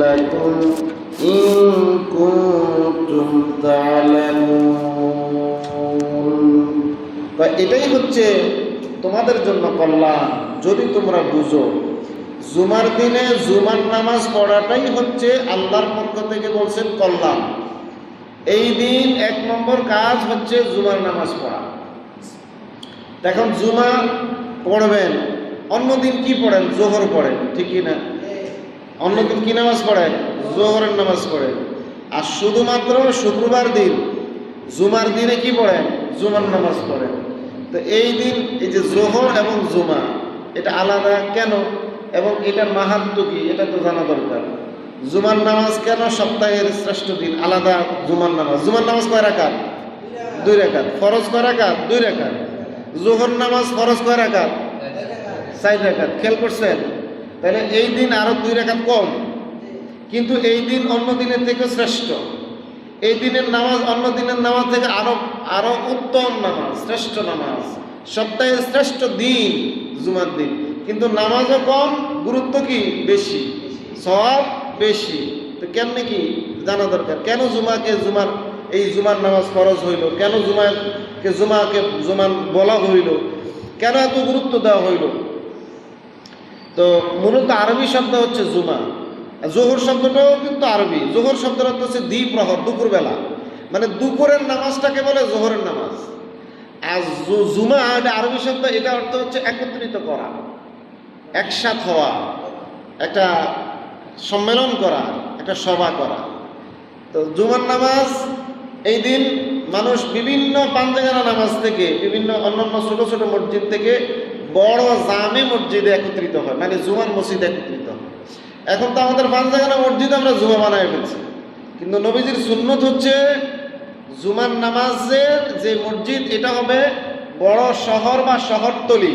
لكم إن كنتم تعلمون এটাই হচ্ছে তোমাদের জন্য কল্যাণ যদি তোমরা বুঝো। জুমার দিনে জুমার নামাজ পড়াটাই হচ্ছে আল্লাহর পক্ষ থেকে বলছেন কল্যাণ। এই দিন এক নম্বর কাজ হচ্ছে জুমার নামাজ পড়া। এখন জুমা পড়বেন, অন্যদিন কি পড়েন? জোহর পড়েন, ঠিক কি না? অন্যদিন কি নামাজ পড়েন? জোহরের নামাজ পড়েন। আর শুধুমাত্র শুক্রবার দিন জুমার দিনে কি পড়েন? জুমার নামাজ পড়েন। তো এই দিন এই যে জোহর এবং জুমা এটা আলাদা কেন এবং এটার মাহাত্ম্য কি এটা তো জানা দরকার। জুমার নামাজ কেন সপ্তাহের শ্রেষ্ঠ দিন? আলাদা জুমার নামাজ। জুমার নামাজ কয় রাকাত? 2 রাকাত। ফরজ কয় রাকাত? 2 রাকাত। জোহর নামাজ ফরজ কয় রাকাত? 4 রাকাত। খেয়াল করছেন? তাহলে এই দিন আরো 2 রাকাত কম, কিন্তু এই দিন অন্য দিনের থেকে শ্রেষ্ঠ। এই দিনের নামাজ অন্য দিনের নামাজ থেকে আরো উত্তম নামাজ, শ্রেষ্ঠ নামাজ। সপ্তাহের শ্রেষ্ঠ দিন জুমার দিন, কিন্তু নামাজও কম, গুরুত্ব কি বেশি, সওয়াব বেশি। তো কেমনে কি জানা দরকার। কেন জুমার নামাজ ফরজ হইল? কেন জুমান বলা হইল? কেন এত গুরুত্ব দেওয়া হইল? তো মূলত আরবি শব্দ হচ্ছে জুমা। জোহর শব্দটাও কিন্তু আরবি। জোহর শব্দের অর্থ হচ্ছে দ্বিপ্রহর, দুপুরবেলা, মানে দুপুরের নামাজটাকে বলে জোহরের নামাজ। আর জুমা এটা আরবি শব্দ, এটা অর্থ হচ্ছে একত্রিত করা, একসাথ হওয়া, একটা সম্মেলন করা, একটা সভা করা। তো জুমার নামাজ এই দিন মানুষ বিভিন্ন পাঞ্জাগানা নামাজ থেকে, বিভিন্ন অন্যান্য ছোট ছোট মসজিদ থেকে বড় জামে মসজিদে একত্রিত হয়, মানে জুমার মসজিদে একত্রিত হয়। এখন তো আমাদের পাঞ্জাগানা মসজিদ আমরা জুমা বানায় ফেলছি, কিন্তু নবীজির সুন্নত হচ্ছে জুমার নামাজের যে মসজিদ এটা হবে বড় শহর বা শহরতলি,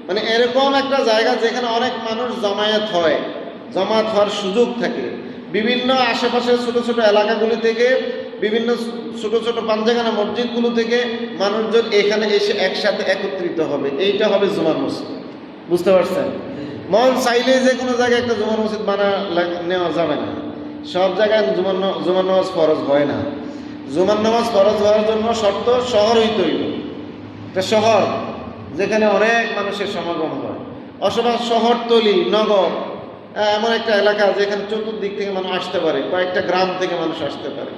মানে এরকম একটা জায়গা যেখানে অনেক মানুষ জমায়েত হওয়ার সুযোগ থাকে। বিভিন্ন আশেপাশের ছোট ছোট এলাকাগুলি থেকে, বিভিন্ন ছোট ছোট পাঞ্জাগানা মসজিদগুলো থেকে মানুষজন এখানে এসে একসাথে একত্রিত হবে। এইটা হবে জুমার মসজিদ। বুঝতে পারছেন? মন চাইলে যে কোনো জায়গায় একটা জুমার মসজিদ নেওয়া যাবে না। সব জায়গায় জুমার নামাজ ফরজ হয় না। জুমার নামাজ ফরজ হওয়ার জন্য শর্ত শহর হইতে হইল, একটা শহর যেখানে অনেক মানুষের সমাগম হয়, অথবা শহরতলি, নগর, এমন একটা এলাকা যেখানে চতুর্দিক থেকে মানুষ আসতে পারে, কয়েকটা গ্রাম থেকে মানুষ আসতে পারে,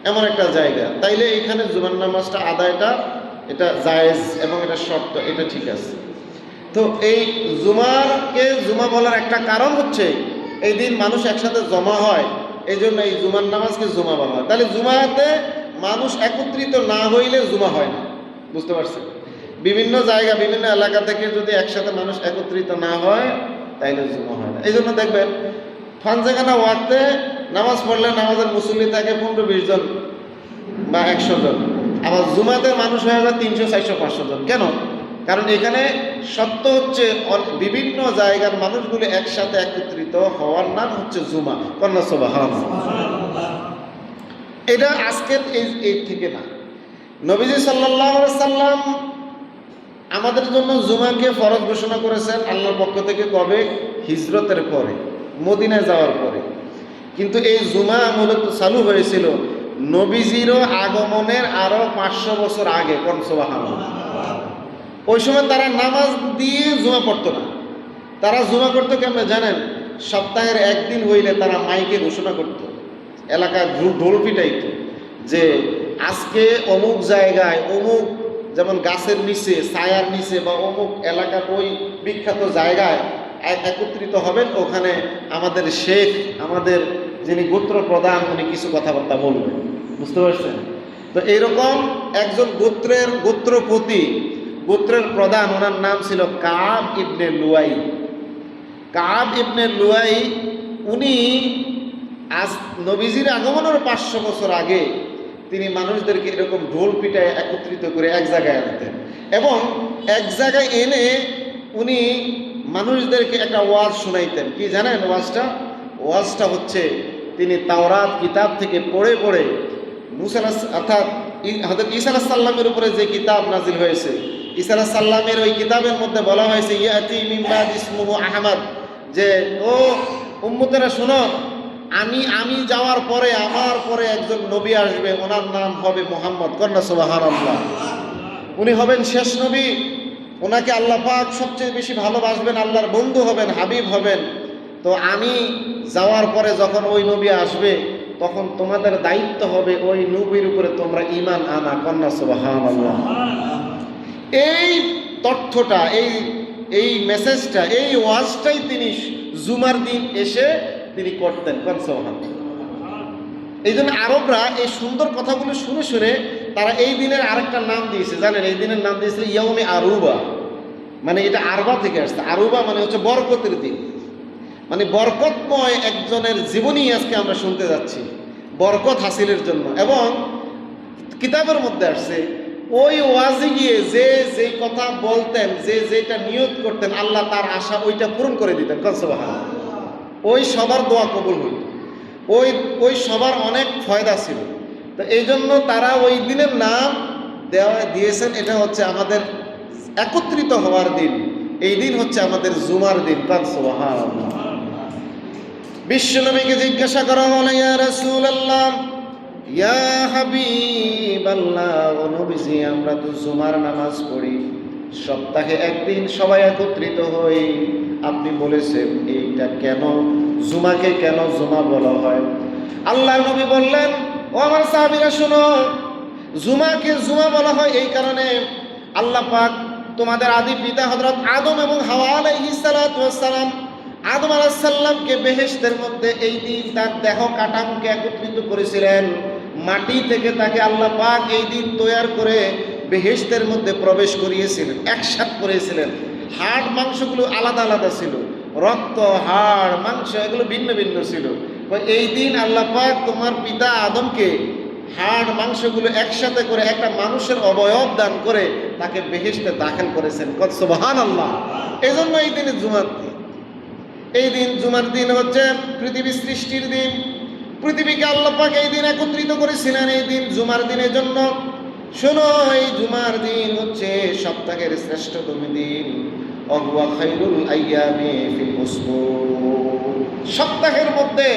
এমন একটা জায়গা। তাইলে এখানে জুমার নামাজটা আদায়টা এটা জায়েজ এবং এটা শর্ত, এটা ঠিক আছে। তো এই জুমা বলার একটা কারণ হচ্ছে এই দিন মানুষ একসাথে জমা হয়, এই জন্য এই জুমার নামাজকে জুমা বলা হয়। তাহলে জুমাতে মানুষ একত্রিত না হইলে জুমা হয় না। বুঝতে পারছেন? বিভিন্ন জায়গা, বিভিন্ন এলাকা থেকে যদি একসাথে মানুষ একত্রিত না হয় তাইলে জুমা হয় না। এই জন্য দেখবেন পাঞ্জাগানা ওয়াক্তে নামাজ পড়লে নামাজের মুসল্লি থাকে 15-20 জন বা 100 জন, আবার জুমাতে মানুষ হয়ে যায় 300, 400, 500 জন। কেন? কারণ এখানে সত্য হচ্ছে বিভিন্ন জায়গার মানুষগুলো একসাথে একত্রিত হওয়ার নাম হচ্ছে জুমা। কন্যা সুবহানাল্লাহ। এটা আজকের এই থেকে না। নবীজি সাল্লাল্লাহু আলাইহি সাল্লাম আমাদের জন্য জুমাকে ফরজ ঘোষণা করেছেন আল্লাহর পক্ষ থেকে। কবে? হিজরতের পরে, মদিনায় যাওয়ার পরে। কিন্তু এই জুমা মূলত চালু হয়েছিল নবীজিরও আগমনের আরো 500 বছর আগে। কন্যা সুবহানাল্লাহ। ওই সময় তারা নামাজ দিয়ে জুমা পড়তো না। তারা জুমা করতো কেমন জানেন? সপ্তাহের একদিন হইলে তারা মাইকে ঘোষণা করত, এলাকায় ঢোল পিটাইতো যে আজকে অমুক জায়গায়, অমুক যেমন গাছের নিচে, ছায়ার নিচে বা অমুক এলাকার ওই বিখ্যাত জায়গায় একত্রিত হবেন। ওখানে আমাদের শেখ, আমাদের যিনি গোত্র প্রধান, উনি কিছু কথাবার্তা বলবেন। বুঝতে পারছেন? তো এইরকম একজন গোত্রপতি, গোত্রের প্রধান, ওনার নাম ছিল কাব ইবনে লুয়াই। কাব ইবনে লুয়াই উনি নবীজির আগমনের 500 বছর আগে তিনি মানুষদেরকে এরকম ঢোল পিটায় একত্রিত করে এক জায়গায় আনতেন, এবং এক জায়গায় এনে উনি মানুষদেরকে একটা ওয়াজ শোনাইতেন। কি জানেন ওয়াজটা হচ্ছে তিনি তাওরাত কিতাব থেকে পড়ে পড়ে অর্থাৎ হযরত ঈসা আলাইহিস সালামের উপরে যে কিতাব নাজিল হয়েছে, ঈসা আলাইহিস সালামের ওই কিতাবের মধ্যে বলা হয়েছে ইয়াতি মিন বাদ ইসমুহু আহমদ, যে ও উম্মতেরা শোনো, আমি যাওয়ার পরে আমার পরে একজন নবী আসবে, ওনার নাম হবে মুহাম্মদ। কন্যা সুবহানাল্লাহ। উনি হবেন শেষ নবী। ওনাকে আল্লাহ পাক সবচেয়ে বেশি ভালোবাসবেন, আল্লাহর বন্ধু হবেন, হাবিব হবেন। তো আমি যাওয়ার পরে যখন ওই নবী আসবে, তখন তোমাদের দায়িত্ব হবে ওই নবীর উপরে তোমরা ঈমান আনা। কন্যা সুবহানাল্লাহ। এই তথ্যটা, এই মেসেজটা, এই ওয়াজটাই তিনি জুমার দিন এসে তিনি করতেন। কন্যা সুবহানাল্লাহ। এই জন্য আরবরা এই সুন্দর কথাগুলো শুনে শুনে তারা এই দিনের আরেকটা নাম দিয়েছে, জানেন? এই দিনের নাম দিয়েছিল ইয়াউমে আরুবা। মানে এটা আরবা থেকে আসছে। আরুবা মানে হচ্ছে বরকতের দিন, মানে বরকতময় একজনের জীবনী আজকে আমরা শুনতে যাচ্ছি বরকত হাসিলের জন্য। এবং কিতাবের মধ্যে আসছে ওই ওয়াজে গিয়ে যে যেই কথা বলতেন, যে যেটা নিয়ত করতেন, আল্লাহ তার আশা ওইটা পূরণ করে দিতেন। সুবহানাল্লাহ। ওই সবার দোয়া কবুল হইত, ওই সবার অনেক ফায়দা ছিল। তো এই জন্য তারা ওই দিনের নাম দিয়েছেন, এটা হচ্ছে আমাদের একত্রিত হওয়ার দিন। এই দিন হচ্ছে আমাদের জুমার দিন। সুবহানাল্লাহ। বিশ্বনবীকে জিজ্ঞাসা করা হলো, ইয়া রাসূলুল্লাহ, ইয়া হাবিবাল্লাহ, ও নবীজি, আমরা তো জুমার নামাজ পড়ি, সপ্তাহে একদিন সবাই একত্রিত হই। আপনি বলেছেন এইটা কেন, জুমাকে কেন জুমা বলা হয়? আল্লাহর নবী বললেন, ও আমার সাহাবীরা শোনো, জুমাকে জুমা বলা হয় এই কারণে, আল্লাহ পাক তোমাদের আদি পিতা হযরত আদম এবং হাওয়া আলাইহিস সালাতু ওয়াস সালাম, আদম আলাইহিস সালামকে বেহেশতের মধ্যে এই দিন তার দেহ কাঠামোকে একত্রিত করেছিলেন। মাটি থেকে তাকে আল্লাহ পাক এই দিন তৈরি করে বেহেশতের মধ্যে প্রবেশ করিয়েছিলেন, একসাথ করেছিলেন। হাড় মাংসগুলো আলাদা আলাদা ছিল, রক্ত, হাড়, মাংস এগুলো ভিন্ন ভিন্ন ছিল। এই দিন আল্লাহ পাক তোমার পিতা আদমকে হাড় মাংসগুলো একসাথে করে একটা মানুষের অবয়ব দান করে তাকে বেহেশতে দাখিল করেছেন। সুবহানাল্লাহ। এই জন্য এই দিনে জুমার দিন। এই দিন জুমার দিন হচ্ছে পৃথিবী সৃষ্টির দিন। পৃথিবীকে আল্লাহ পাক এই দিন একত্রিত করেছিলেন এই দিন জুমার দিনের জন্য। শোনো, এই জুমার দিন হচ্ছে সপ্তাহের শ্রেষ্ঠতম দিন। ওয়া খায়রুল আইয়ামি ফিল উসবুঁ। সপ্তাহের মধ্যে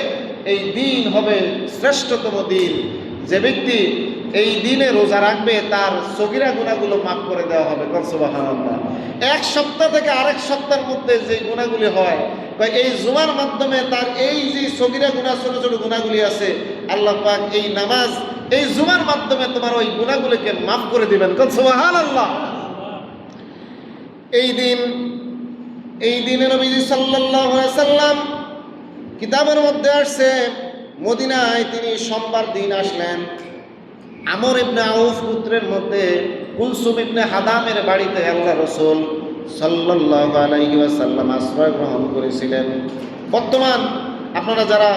এই দিন হবে শ্রেষ্ঠতম দিন। যে ব্যক্তি এই দিনে রোজা রাখবে তার সগীরা গুনাহগুলো মাফ করে দেওয়া হবে। সুবহানাল্লাহ। এক সপ্তাহ থেকে আরেক সপ্তাহের মধ্যে যে গুনাহগুলি হয়, বা এই জুমার মাধ্যমে তার এই যে সগীরা গুনাহ, ছোট ছোট গুনাহগুলি আছে, আল্লাহ পাক এই নামাজ, এই জুমার মাধ্যমে তোমার ওই গুনাহগুলিকে মাফ করে দিবেন। সুবহানাল্লাহ। এই দিনে নবীজি সাল্লাল্লাহু আলাইহি সাল্লাম, কিতাবের মধ্যে আসছে, মদিনায় তিনি সোমবার দিন আসলেন। আমর ইবনে আউফ পুত্রের মধ্যে কুলসুম ইবনে হাদামের বাড়িতে আল্লাহ রাসূল সাল্লাল্লাহু আলাইহি ওয়াসাল্লাম আশ্রয় গ্রহণ করেছিলেন। বর্তমান আপনারা যারা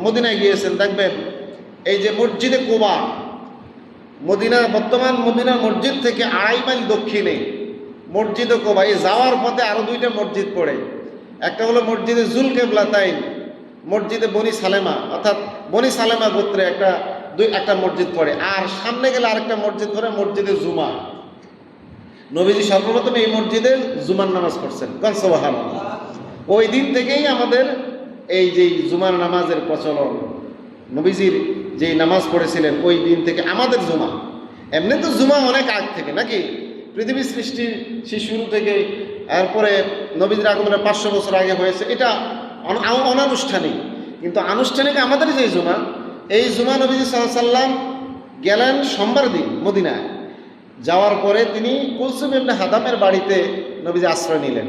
মদিনায় গিয়েছেন দেখবেন এই যে মসজিদে কুবা, বর্তমান মদিনা মসজিদ থেকে 2.5 মাইল দক্ষিণে মসজিদে কুবা, এই যাওয়ার পথে আরো 2টা মসজিদ পড়ে। একটা হলো মসজিদে জুলকেবলাতাইন, মসজিদে বনি সালেমা, অর্থাৎ বনি সালেমা গোত্রে একটা মসজিদ পড়ে। আর সামনে গেলে আরেকটা মসজিদ পড়ে, মসজিদে জুমা। নবীজি সর্বপ্রথম এই মসজিদে জুমার নামাজ পড়ছেন। সুবহানাল্লাহ। ওই দিন থেকেই আমাদের এই যে জুমার নামাজের প্রচলন। নবীজির যেই নামাজ পড়েছিলেন ওই দিন থেকে আমাদের জুমা। এমনি তো জুমা অনেক আগ থেকে, নাকি? পৃথিবীর সৃষ্টির সেই শুরু থেকে, এরপরে নবীজির আগমনের 500 বছর আগে হয়েছে। এটা অনানুষ্ঠানিক, কিন্তু আনুষ্ঠানিক আমাদের যে জুমা, এই জুমা নবীজি সাল্লাল্লাহু আলাইহি সাল্লাম গেলেন সোমবার দিন মদিনায়। যাওয়ার পরে তিনি কুলসুম ইবনে হাদামের বাড়িতে নবীজি আশ্রয় নিলেন।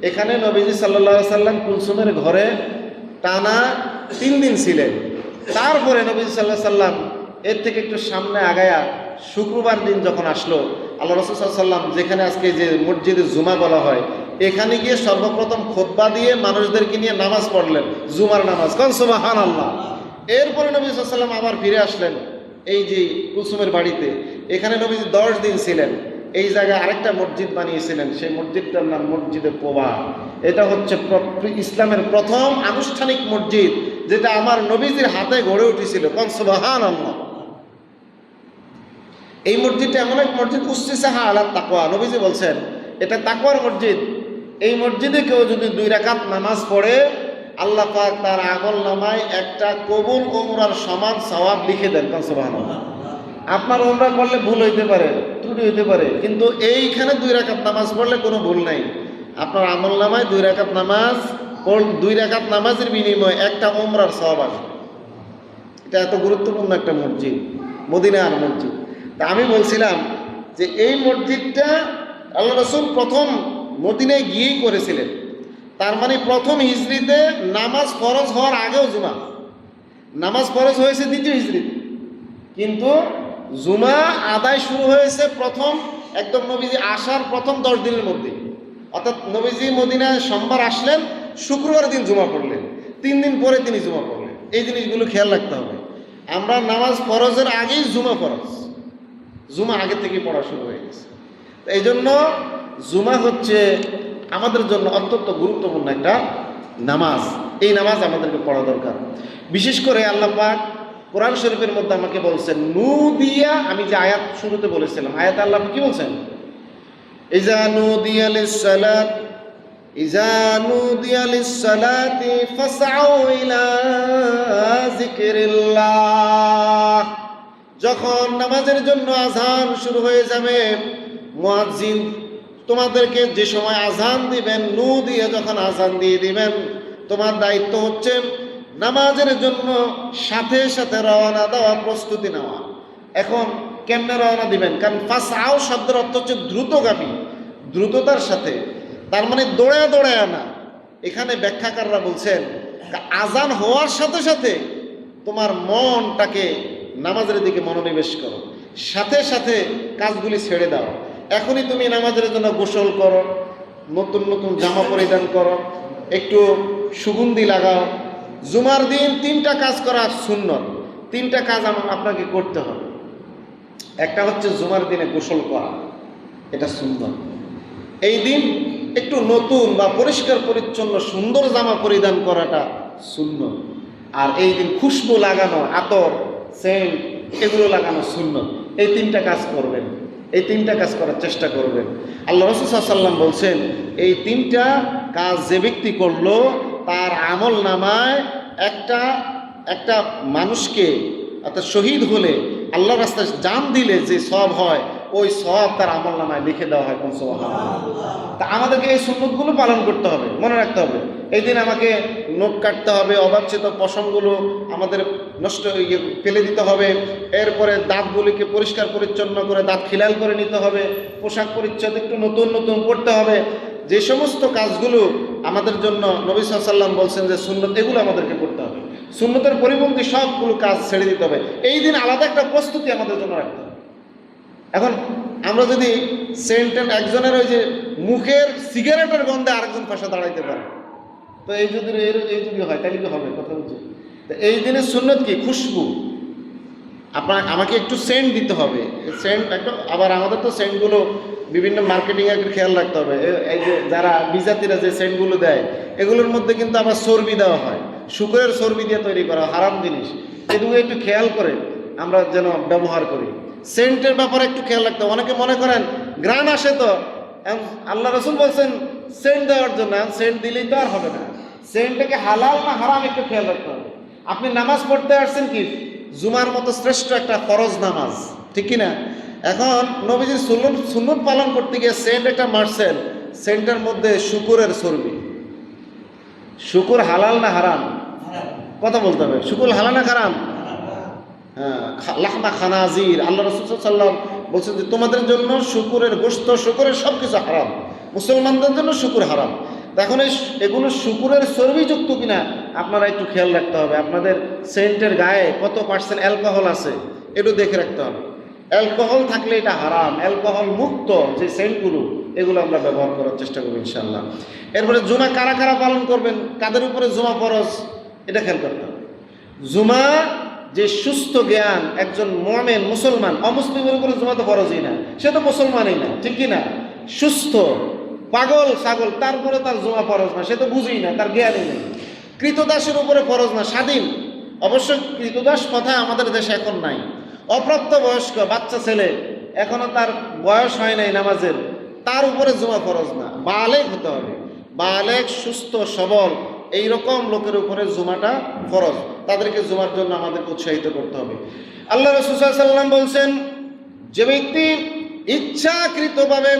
এখানে নবীজি সাল্লাল্লাহু আলাইহি সাল্লাম কুলসুমের ঘরে টানা 3 দিন ছিলেন। তারপরে নবীজি সাল্লাল্লাহু আলাইহি সাল্লাম এর থেকে একটু সামনে আগায়া শুক্রবার দিন যখন আসলো, আল্লাহ রাসূল সাল্লাল্লাহু আলাইহি সাল্লাম যেখানে আজকে যে মসজিদে জুমা বলা হয়, এখানে গিয়ে সর্বপ্রথম খুতবা দিয়ে মানুষদেরকে নিয়ে নামাজ পড়লেন, জুমার নামাজ। সুবহানাল্লাহ। এরপরে নবী সাল্লাল্লাহু আলাইহি সাল্লাম আবার ফিরে আসলেন এই যে কুলসুমের বাড়িতে। এখানে নবীজি 10 দিন ছিলেন। এই জায়গায় আরেকটা মসজিদ বানিয়েছিলেন, সেই মসজিদটার নাম মসজিদে কুবা। এটা হচ্ছে ইসলামের প্রথম আনুষ্ঠানিক মসজিদ, যেটা আমার নবীজির হাতে গড়ে উঠেছিল। সুবহানাল্লাহ। এই মসজিদটা এমন এক মসজিদ, উসসিসা আলা তাকওয়া। নবীজি বলছেন এটা তাকওয়ার মসজিদ। এই মসজিদে কেউ যদি 2 রাকাত নামাজ পড়ে আল্লাহ পাক তার আমল নামায় একটা কবুল উমরার সমান সওয়াব লিখে দেন। সুবহানাল্লাহ। আপনার উমরা করলে ভুল হইতে পারে, ত্রুটি হইতে পারে, কিন্তু এইখানে 2 রাকাত নামাজ পড়লে কোনো ভুল নাই। আপনার আমল নামায় 2 রাকাত নামাজ 2 রাকাত নামাজের বিনিময়ে একটা উমরার সওয়াব আসবে। এটা এত গুরুত্বপূর্ণ একটা মসজিদ, মদিনার মসজিদ। তা আমি বলছিলাম যে এই মসজিদটা আল্লাহ রাসূল প্রথম মদিনায় গিয়েই করেছিলেন। তার মানে প্রথম হিজরিতে নামাজ ফরজ হওয়ার আগেও জুমা, নামাজ ফরজ হয়েছে দ্বিতীয় হিজরিতে, কিন্তু জুমা আদায় শুরু হয়েছে প্রথম একদম নবীজি আসার প্রথম 10 দিনের মধ্যে। অর্থাৎ নবীজি মদিনায় সোমবার আসলেন, শুক্রবার দিন জুমা পড়লেন, 3 দিন পরে তিনি জুমা পড়লেন। এই জিনিসগুলো খেয়াল রাখতে হবে। আমরা নামাজ ফরজের আগেই জুমা ফরজ, জুমা আগে থেকে পড়া শুরু হয়ে গেছে। এই জন্য জুমা হচ্ছে আমাদের জন্য অত্যন্ত গুরুত্বপূর্ণ একটা নামাজ। এই নামাজ আমাদেরকে পড়া দরকার। বিশেষ করে আল্লাহ পাক কোরআন শরীফের মধ্যে আমাকে বলছেন নুদিয়া, আমি যে আয়াত শুরুতে বলেছিলাম, আয়াত আল্লাহ কি বলছেন? ইজা নুদিয়া লিস-সালাত ইজা নুদিয়া লিস-সালাতি ফাসআউ ইলা যিকরিল্লাহ। যখন নামাজের জন্য আযান শুরু হয়ে যাবে, মুয়াজ্জিন তোমাদেরকে যে সময় আযান দিবেন, নুদিয়া যখন আযান দিয়ে দিবেন, তোমার দায়িত্ব হচ্ছে নামাজের জন্য সাথে সাথে রওনা দেওয়া, প্রস্তুতি নেওয়া। এখন কেমনে রওনা দিবেন? কারণ ফাসআউ শব্দের অর্থ হচ্ছে দ্রুতগামী, দ্রুততার সাথে। তার মানে দৌড়ায় দৌড়ায় না। এখানে ব্যাখ্যাকাররা বলছেন আযান হওয়ার সাথে সাথে তোমার মনটাকে নামাজের দিকে মনোনিবেশ করো, সাথে সাথে কাজগুলি ছেড়ে দাও। এখনই তুমি নামাজের জন্য গোসল করো, নতুন নতুন জামা পরিধান করো, একটু সুগন্ধি লাগাও। জুমার দিন 3টা কাজ করা সুন্নত, 3টা কাজ আপনাকে করতে হবে। একটা হচ্ছে জুমার দিনে গোসল করা, এটা সুন্নত। এই দিন একটু নতুন বা পরিষ্কার পরিচ্ছন্ন সুন্দর জামা পরিধান করাটা সুন্নত। আর এই দিন খুশবু লাগানো, আতর, সেন্ট এগুলো লাগানো সুন্নত। এই 3টা কাজ করবেন, এই 3টা কাজ করার চেষ্টা করবেন। আল্লাহ রাসূল সাল্লাল্লাহু আলাইহি ওয়াসাল্লাম বলছেন এই 3টা কাজ যে ব্যক্তি করলো তার আমল নামায় একটা মানুষকে, অর্থাৎ শহীদ হলে, আল্লাহর রাস্তায় জান দিলে যে সওয়াব হয়, ওই সওয়াব তার আমল নামায় লিখে দেওয়া হয়। কোন সুবহানাল্লাহ। তা আমাদেরকে এই সুন্নতগুলো পালন করতে হবে, মনে রাখতে হবে। এই দিন আমাকে নখ কাটতে হবে, অবাঞ্ছিত পশমগুলো আমাদের নষ্ট ফেলে দিতে হবে। এরপরে দাঁতগুলিকে পরিষ্কার পরিচ্ছন্ন করে দাঁত খিলাল করে নিতে হবে, পোশাক পরিচ্ছদ একটু নতুন নতুন পড়তে হবে। যে সমস্ত কাজগুলো আমাদের জন্য নবী সাল্লাল্লাহু আলাইহি ওয়াসাল্লাম বলছেন যে সুন্নত, এগুলো আমাদেরকে করতে হবে। সুন্নতের পরিপন্থী সবগুলো কাজ ছেড়ে দিতে হবে। এই দিন আলাদা একটা প্রস্তুতি আমাদের জন্য রাখতে হবে। এখন আমরা যদি সেন্টেন একজনের ওই যে মুখের সিগারেটের গন্ধে আরেকজন পাশে দাঁড়াইতে পারে, তো এই যদি হয় তাহলে কি হবে? কথা বলছি। তো এই দিনের সুন্নত কি? খুশবু। আমাকে একটু সেন্ট দিতে হবে, সেন্ট একটা। আবার আমাদের তো সেন্টগুলো বিভিন্ন মার্কেটিং একটু খেয়াল রাখতে হবে। এই যে যারা বিজাতিরা যে সেন্টগুলো দেয়, এগুলোর মধ্যে কিন্তু আবার চর্বি দেওয়া হয়, শুকরের চর্বি দিয়ে তৈরি করা হারাম জিনিস। এগুলো একটু খেয়াল করে আমরা যেন ব্যবহার করি। সেন্টের ব্যাপারে একটু খেয়াল রাখতে হবে। অনেকে মনে করেন ঘ্রাণ আসে, তো আল্লাহ রাসূল বলছেন সেন্ট দেওয়ার জন্য, সেন্ট দিলেই তো আর হবে না। সেন্টটাকে হালাল না হারাম একটু খেয়াল রাখতে হবে। আপনি নামাজ পড়তে আসছেন কি জুমার মতো শ্রেষ্ঠ একটা ফরজ নামাজ, ঠিক কিনা? এখন নবীজির সুন্নত পালন করতে গিয়ে সেন্ট একটা মারছেন, সেন্টের মধ্যে শুকুরের চর্বি। শুকুর হালাল না হারাম? কথা বলতে হবে। শুকুর হালাল না হারাম? হ্যাঁ, লাহমা খানাজির। আল্লাহ রাসূল সাল্লাল্লাহু আলাইহি ওয়াসাল্লাম বলছেন যে তোমাদের জন্য শুকুরের গোশত, শুকুরের সব কিছু হারাম, মুসলমানদের জন্য শুকুর হারাম। এখন এগুলো শুকুরের চর্বিযুক্ত কিনা আপনারা একটু খেয়াল রাখতে হবে। আপনাদের সেন্টের গায়ে কত পার্সেন্ট অ্যালকোহল আছে একটু দেখে রাখতে হবে। অ্যালকোহল থাকলে এটা হারাম। অ্যালকোহল মুক্ত যে সেন্টগুলো, এগুলো আমরা ব্যবহার করার চেষ্টা করব ইনশাআল্লাহ। এরপরে জুমা কারা কারা পালন করবেন, কাদের উপরে জুমা ফরজ, এটা খেয়াল করতে হবে। জুমা যে সুস্থ জ্ঞান একজন মুমিন মুসলমান, অমুসলিমের উপরে জুমা তো ফরজই না, সে তো মুসলমানই না, ঠিক কি না? সুস্থ পাগল ছাগল, তারপরে তার জুমা ফরজ না, সে তো বুঝেই না, তার জ্ঞানই নেই। কৃতদাসের উপরে ফরজ না, স্বাধীন। অবশ্য কৃতদাস কথা আমাদের দেশে এখন নাই। অপ্রাপ্ত বয়স্ক বাচ্চা ছেলে, এখনো তার বয়স হয় নাই নামাজের, তার উপরে জুমা ফরজ না। বালেগ হতে হবে, বালেগ সুস্থ সবল এই রকম লোকের উপরে জুমাটা ফরজ, তাদেরকে জুমার জন্য আমাদেরকে উৎসাহিত করতে হবে। আল্লাহ রাসূল সাল্লাল্লাহু আলাইহি ওয়াসাল্লাম বলছেন, যে ব্যক্তি ইচ্ছাকৃতভাবে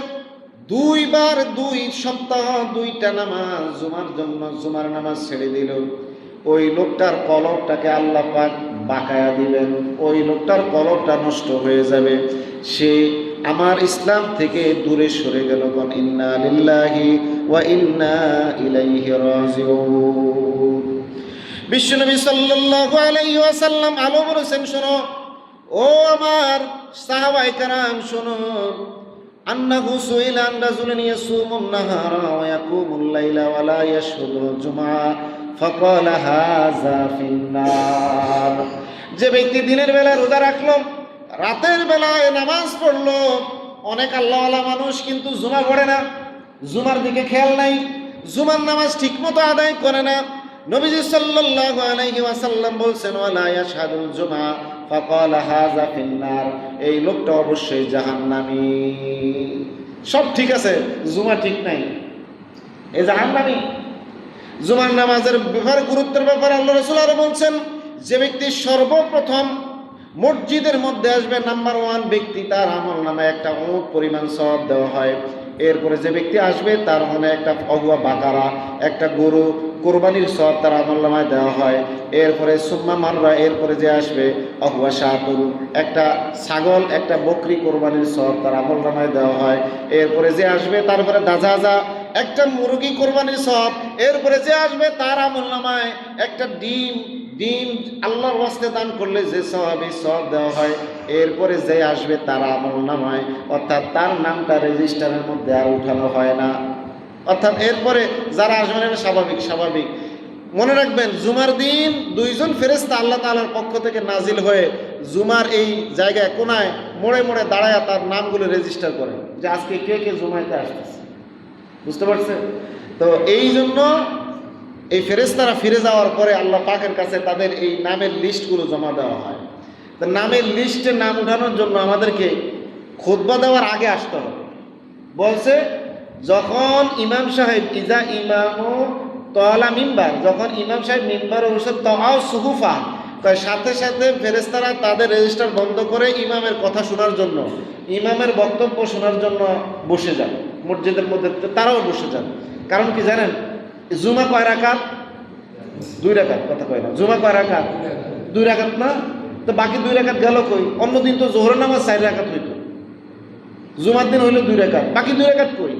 2 বার 2 সপ্তাহ 2টা নামাজ জুমার জন্য জুমার নামাজ ছেড়ে দিল, ওই লোকটার কলবটাকে আল্লাহ পাক বাঁকায়া দিবেন, ওই লোকটার কলবটা নষ্ট হয়ে যাবে, সে আমার ইসলাম থেকে দূরে সরে গেল। কোন ইন্না লিল্লাহি ওয়া ইন্না ইলাইহি রাজিউন। বিশ্বনবী সাল্লাল্লাহু আলাইহি ওয়াসাল্লাম আলো বলেছেন, শোনো ও আমার সাহাবায়ে কেরাম, শোনো, আন্নাহু সুইলা আন রাজুলিন ইয়াসুমুন নাহারা ওয়া ইয়াকুমুল লাইলা ওয়া লা ইয়াশহুদুল জুমআ ফাকালা হাযা ফিন্নার। যে ব্যক্তি দিনের বেলায় রোজা রাখলো, রাতের বেলায় নামাজ পড়লো, অনেক আল্লাহওয়ালা মানুষ কিন্তু জুমা পড়ে না, জুমার দিকে খেয়াল নাই, জুমার নামাজ ঠিকমতো আদায় করে না। নবীজি সাল্লাল্লাহু আলাইহি ওয়াসাল্লাম বলছেন, ওয়া লা ইয়াশহাদুল জুমআ ফাকালা হাযা ফিন্নার, এই লোকটা অবশ্যই জাহান্নামী। সব ঠিক আছে, জুমা ঠিক নাই, এই জাহান্নামী। জুমার নামাজের ব্যাপারে, গুরুত্বের ব্যাপারে আল্লাহ রাসূল আরো বলছেন, যে ব্যক্তি সর্বপ্রথম মসজিদের মধ্যে আসবে, নাম্বার 1 ব্যক্তি, তার আমল নামে একটা উট পরিমাণ সওয়াব দেওয়া হয়। এরপরে যে ব্যক্তি আসবে তার মনে একটা অগুয়া বাকারা, একটা গরু কোরবানির সওয়াব তার আমল নামায় দেওয়া হয়। এরপরে সুম্মা মাররা, এরপরে যে আসবে অহুয়া শাতুল, একটা ছাগল একটা বকরি কোরবানির সওয়াব তার আমল নামায় দেওয়া হয়। এরপরে যে আসবে তারপরে দাজাজা, একটা মুরগি কোরবানির সওয়াব। এরপরে যে আসবে তার আমল নামায় একটা ডিম আল্লাহর ওয়াস্তে দান করলে যে সওয়াব, এই সওয়াব দেওয়া হয়। এরপরে যে আসবে তার আমল নামায়, অর্থাৎ তার নামটা রেজিস্টারের মধ্যে আর উঠানো হয় না। অর্থাৎ এরপরে যারা আসবেন এটা স্বাভাবিক। মনে রাখবেন, জুমার দিন 2 জন ফেরেশতা আল্লাহ তাআলার পক্ষ থেকে নাজিল হয়ে জুমার এই জায়গায় কোনায় মোড়ে মোড়ে দাঁড়ায় তার নামগুলো রেজিস্টার করে, যে আজকে কে কে জুমাইতে আসতেছে। বুঝতে পারছেন? তো এই জন্য এই ফেরেশতারা ফিরে যাওয়ার পরে আল্লাহ পাকের কাছে তাদের এই নামের লিস্টগুলো জমা দেওয়া হয়। তো নামের লিস্টে নাম উঠানোর জন্য আমাদেরকে খুতবা দেওয়ার আগে আসতে হবে। বলছে, যখন ইমাম সাহেব ইজা ইমামু তলা মিম্বার, যখন ইমাম সাহেব মিম্বার বসে তাও সুহুফা, তাই সাথে সাথে ফেরেশতারা তাদের রেজিস্টার বন্ধ করে ইমামের কথা শোনার জন্য, ইমামের বক্তব্য শোনার জন্য বসে যান। মসজিদের মধ্যে তারাও বসে যান। কারণ কি জানেন? জুমা কয় রাকাত? 2 রাকাত। কথা কয় না, জুমা কয় রাকাত? 2 রাকাত না? তো বাকি 2 রাকাত গেল কই? অন্যদিন তো জোহরের নামাজ 4 রাকাত হইতো, জুমার দিন হইলো 2 রাকাত, বাকি 2 রাকাত কই?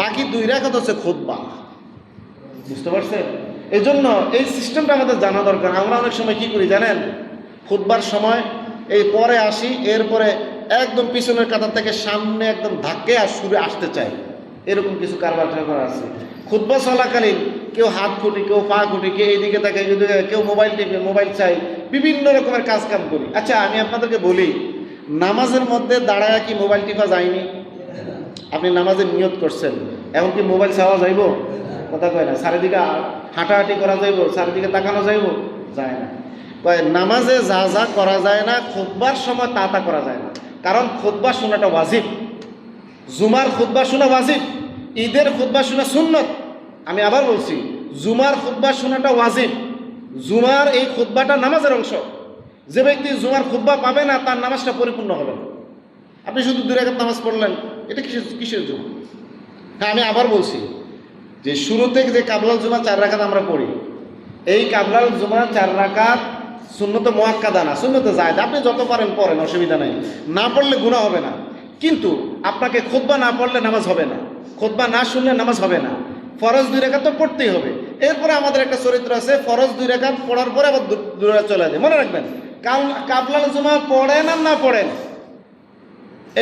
বাকি 2 রাকাত হচ্ছে খুতবা। বুঝতে পারছেন? এই জন্য এই সিস্টেমটা আমাদের জানা দরকার। আমরা অনেক সময় কি করি জানেন? খুতবার সময় এই পরে আসি, এরপরে একদম পিছনের কাতার থেকে সামনে একদম ধাক্কে আর সুরে আসতে চাই, এরকম কিছু কারবার করা আছে। খুতবা চলাকালীন কেউ হাত খুঁটি, কেউ পা খুঁটি, কেউ এইদিকে থাকে, কেউ মোবাইল টিপে, মোবাইল চাই, বিভিন্ন রকমের কাজ কাম করি। আচ্ছা, আমি আপনাদেরকে বলি, নামাজের মধ্যে দাঁড়ায় কি মোবাইল টিপা যায়নি? আপনি নামাজের নিয়ত করছেন, এখন কি মোবাইল চাওয়া যাইব? কথা কয় না। চারিদিকে হাঁটাহাঁটি করা যাইব, চারিদিকে তাকানো যাইব? যায় না। কয় নামাজে যা যা করা যায় না, খুতবার সময় তা করা যায় না। কারণ খুতবা শোনাটা ওয়াজিব। জুমার খুতবা শোনা ওয়াজিব, ঈদের খুতবা শোনা সুন্নত। আমি আবার বলছি, জুমার খুতবা শোনাটা ওয়াজিব। জুমার এই খুতবাটা নামাজের অংশ। যে ব্যক্তি জুমার খুতবা পাবে না, তার নামাজটা পরিপূর্ণ হবে না। আপনি শুধু 2 রাকাত নামাজ পড়লেন, এটা কিসের জুমা? হ্যাঁ, আমি আবার বলছি যে শুরুতে যে কাবলাল জুমা 4 রাকাত আমরা পড়ি, এই কাবলাল জুমা 4 রাকাত সুন্নতে মুআক্কাদা না, সুন্নতে জায়েদ। আপনি যত পারেন পড়েন, অসুবিধা নেই, না পড়লে গুনাহ হবে না। কিন্তু আপনাকে খুতবা না পড়লে নামাজ হবে না, খুতবা না শুনলে নামাজ হবে না। ফরজ 2 রাকাত তো পড়তেই হবে। এরপরে আমাদের একটা চরিত্র আছে, ফরজ 2 রাকাত পড়ার পরে আবার 2 রাকাত চলে যায়। মনে রাখবেন, কাবলাল জুমা পড়েন আর না পড়েন,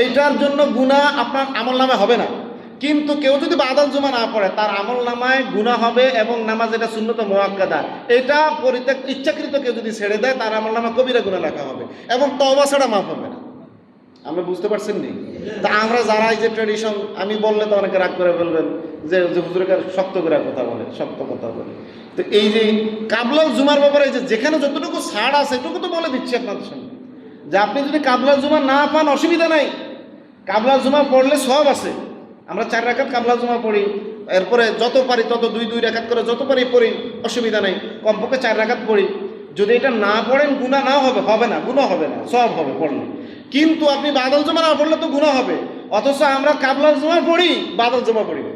এইটার জন্য গুনাহ আপনার আমল নামায় হবে না। কিন্তু কেউ যদি বাদাল জুমা না পড়ে, তার আমল নামায় গুনাহ হবে, এবং নামাজ এটা সুন্নতে মুআক্কাদা, এটা পরিত্যাগ ইচ্ছাকৃত কেউ যদি ছেড়ে দেয়, তার আমল নামা কবিরা গুনাহ লেখা হবে, এবং তওবা ছাড়া মাফ হবে না। আমরা বুঝতে পারছেন নি? তা আমরা যারা এই যে ট্র্যাডিশন, আমি বললে তো অনেকে রাগ করে বলবেন যে হুজুরের শক্ত করে কথা বলে, শক্ত কথা বলে। তো এই যে কাবলাল জুমার ব্যাপারে যেখানে যতটুকু ছাড় আছে, এটুকু তো বলে দিচ্ছি আপনাদের সঙ্গে, যে আপনি যদি কাবলাল জুমা না পান অসুবিধা নাই, কাবলাল জুমা পড়লে সওয়াব আছে। আমরা 4 রাকাত কাবলাল জুমা পড়ি, এরপরে যত পারি তত 2 রাকাত করে যত পারি পড়ি, অসুবিধা নেই, কমপক্ষে 4 রাকাত পড়ি। যদি এটা না পড়েন গুনাহ না হবে না, গুনাহ হবে না, সব হবে পড়লে। কিন্তু আপনি বাদল জমা না পড়লে তো গুনাহ হবে। অথচ আমরা কাবলার জমা পড়ি, বাদল জমা পড়ি না।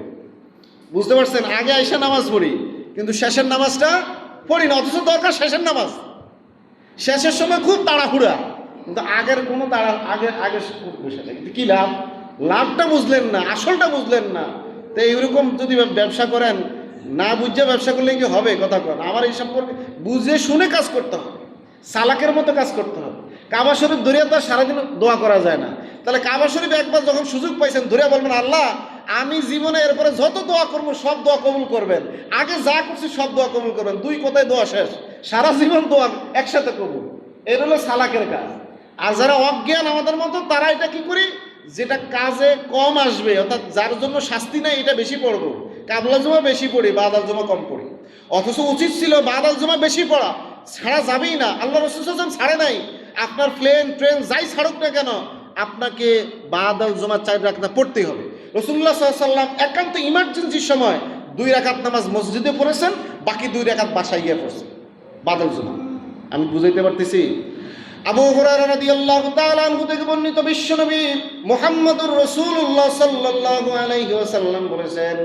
বুঝতে পারছেন? আগে আইসা নামাজ পড়ি কিন্তু শেষের নামাজটা পড়ি না, অথচ দরকার শেষের নামাজ। শেষের সময় খুব তাড়াহুড়া, কিন্তু আগের কোনো আগে বসে থাকে, কি লাভ? লাভটা বুঝলেন না, আসলটা বুঝলেন না। তো এইরকম যদি ব্যবসা করেন, না বুঝে ব্যবসা করলে কি হবে? কথা কন। আমার এই সম্পর্কে বুঝে শুনে কাজ করতে হবে, সালাকের মতো কাজ করতে হবে। কাবা শরীফ ধরিয়া তো সারাদিন দোয়া করা যায় না। তাহলে কাবা শরীফ একবার যখন সুযোগ পাইছেন ধরিয়া বলবেন, আল্লাহ আমি জীবনে এরপরে যত দোয়া করবো সব দোয়া কবুল করবেন, আগে যা করছি সব দোয়া কবুল করবেন। 2 কথায় দোয়া শেষ, সারা জীবন দোয়া একসাথে কবুল। এর হলো সালাকের কাজ। আর যারা অজ্ঞান আমাদের মতো, তারা এটা কি করি, যেটা কাজে কম আসবে, অর্থাৎ যার জন্য শাস্তি নাই, এটা বেশি পড়বো। কাবলা জমা বেশি পড়ি, বাদাল জমা কম পড়ি। অথচ উচিত ছিল বাদাল জমা বেশি পড়া, ছাড়া যাবেই না। আল্লাহ রাসূল সাল্লাল্লাহু আলাইহি ওয়াসাল্লাম ছাড়ে নাই। আপনার প্লেন ট্রেন যাই ছাড়ুক না কেন, আপনাকে বাদাল জমা 4 রাকাত পড়তেই হবে। রাসূলুল্লাহ সাল্লাল্লাহু আলাইহি ওয়াসাল্লাম একান্ত ইমার্জেন্সির সময় 2 রাকাত নামাজ মসজিদে পড়েছেন, বাকি 2 রাকাত বাসায় গিয়ে পড়ছেন বাদাল জমা। আমি বুঝাইতে পারতেছি? আবু হুরায়রা রাদিয়াল্লাহু তাআলা আনহু থেকে বর্ণিত, বিশ্বনবী মুহাম্মদুর রাসূলুল্লাহ সাল্লাল্লাহু আলাইহি ওয়াসাল্লাম বলেছেন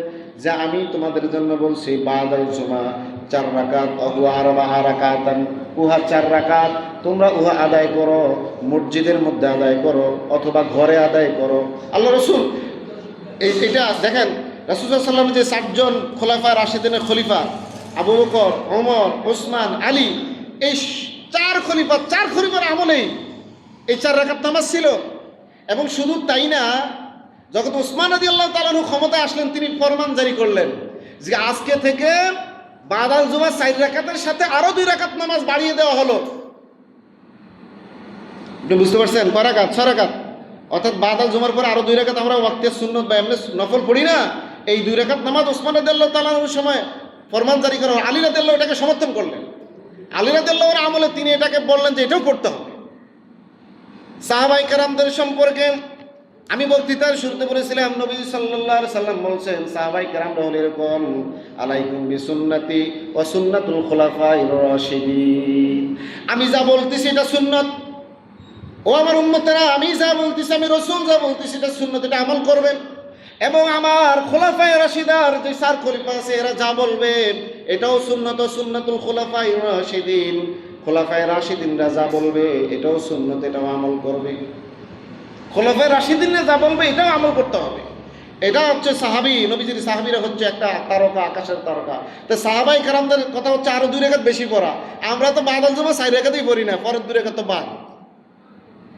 যে আমি তোমাদের জন্য বলছি বাদাল জুমা 4 রাকাত, ওয়া আরবা'a রাকাতান, উহা 4 রাকাত তোমরা উহা আদায় করো, মসজিদের মধ্যে আদায় করো অথবা ঘরে আদায় করো। আল্লাহ রাসূল এটা দেখেন, রাসূল সাল্লাল্লাহু আলাইহি ওয়াসাল্লাম যে 7 জন খোলাফায়ে রাশিদিনের খলিফা, আবু বকর, ওমর, ওসমান, আলী, এই 4 খলিফার আমলেই এই 4 রাকাত নামাজ ছিল। এবং শুধু তাই না, যখন ওসমান রাদিয়াল্লাহু তাআলা আনহু ক্ষমতায় আসলেন, তিনি ফরমান জারি করলেন যে আজকে থেকে বাদাল জুমা 4 রাকাতের সাথে আরো 2 রাকাত নামাজ বাড়িয়ে দেওয়া হলো। আপনি বুঝতে পারছেন? কয় রাকাত? 6 রাকাত। অর্থাৎ বাদাল জুমার পরে আরো 2 রাকাত আমরা ওয়াক্তের সুন্নত বা এমনি নফল পড়ি না, এই 2 রাকাত নামাজ ওসমান রাদিয়াল্লাহু তাআলা আনহুর সময় ফরমান জারি করা। আলী রাদিয়াল্লাহু এটাকে সমর্থন করলেন। আলী রাদিয়াল্লাহুর আমলে তিনি এটাকে বললেন যে এটাও করতে হবে। সাহাবায়ে কেরামদের সম্পর্কে আমি বক্তৃতার শুরুতে বলেছিলাম, নবী সাল্লাল্লাহু আলাইহি সাল্লাম বলছেন সাহাবায়ে কেরামরা হলো এরকম, আলাইকুম বিসুন্নতি ওয়া সুন্নাতুল খুলাফায়ে রাশিদিন। আমি যা বলতেছি এটা সুন্নাত, ও আমার উম্মতেরা, আমি যা বলতেছি, আমি রাসূল যা বলতেছি এটা সুন্নাত, এটা আমল করবেন। এবং আমার খোলাফায়ে রাশিদার যে 4 খলিফা আছে এরা যা বলবে এটাও সুন্নাত, সুন্নাতুল খুলাফায়ে রাশিদিন। খোলাফায়ে রাশিদিনরা যা বলবে এটাও সুন্নাত, এটাও আমল করবে। খোলাফায়ে রাশিদিনরা যা বলবে এটাও আমল করতে হবে। এটা হচ্ছে সাহাবী, নবীজির সাহাবীরা হচ্ছে একটা তারকা, আকাশের তারকা। তো সাহাবায়ে কেরামদের কথা হচ্ছে আরো 2 রাকাত বেশি পড়া। আমরা তো বাদাল জমা 4 রাকাতই পড়ি না, পরের 2 রাকাত তো বাদ।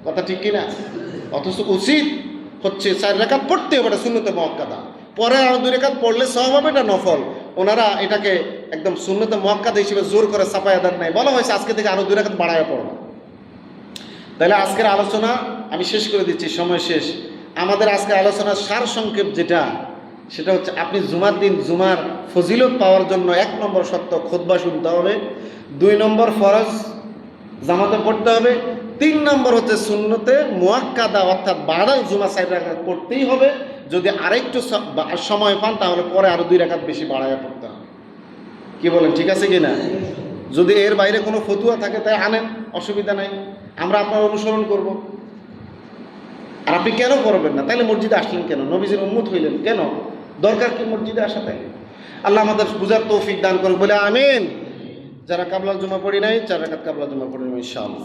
কথা ঠিক কিনা? অথচ উচিত হচ্ছে 4 রাকাত পড়তে হবে, এটা সুন্নতে মুআক্কাদা। পরে আরো 2 রাকাত পড়লে সওয়াব হবে, এটা নফল। ওনারা এটাকে একদম সুন্নতে মুআক্কাদা হিসেবে জোর করে চাপায়া দেন নাই, বলা হয়েছে আজকে থেকে আরো 2 রাকাত বাড়ায়া পড়ো। তাহলে আজকের আলোচনা আমি শেষ করে দিচ্ছি, সময় শেষ। আমাদের আজকের আলোচনার সার সংক্ষেপ যেটা, সেটা হচ্ছে আপনি জুমার দিন জুমার ফজিলত পাওয়ার জন্য 1 নম্বর শর্ত খুতবা শুনতে হবে, 2 নম্বর ফরজ জামাতে পড়তে হবে, 3 নম্বর হচ্ছে সুন্নতে মুআক্কাদা অর্থাৎ বাদাল জুমা 4 রাকাত পড়তেই হবে। যদি আরেকটু সময় পান তাহলে পরে আরো 2 রাকাত বেশি বাড়ায়া পড়তে হবে। কি বলেন, ঠিক আছে কি না? যদি এর বাইরে কোনো ফতুয়া থাকে তাই আনেন, অসুবিধা নাই, আমরা আপনার অনুসরণ করব। আর আপনি কেন করবেন না? তাহলে মসজিদে আসলেন কেন? নবীজির উম্মত হইলেন কেন? দরকার কি মসজিদে আসা? তাই আল্লাহ আমাদের বুঝার তৌফিক দান করুক বলে আমিন। যারা কাবলা জুমা পড়ি নাই 4 রাকাত কাবলা জুমা পড়ি ইনশাআল্লাহ।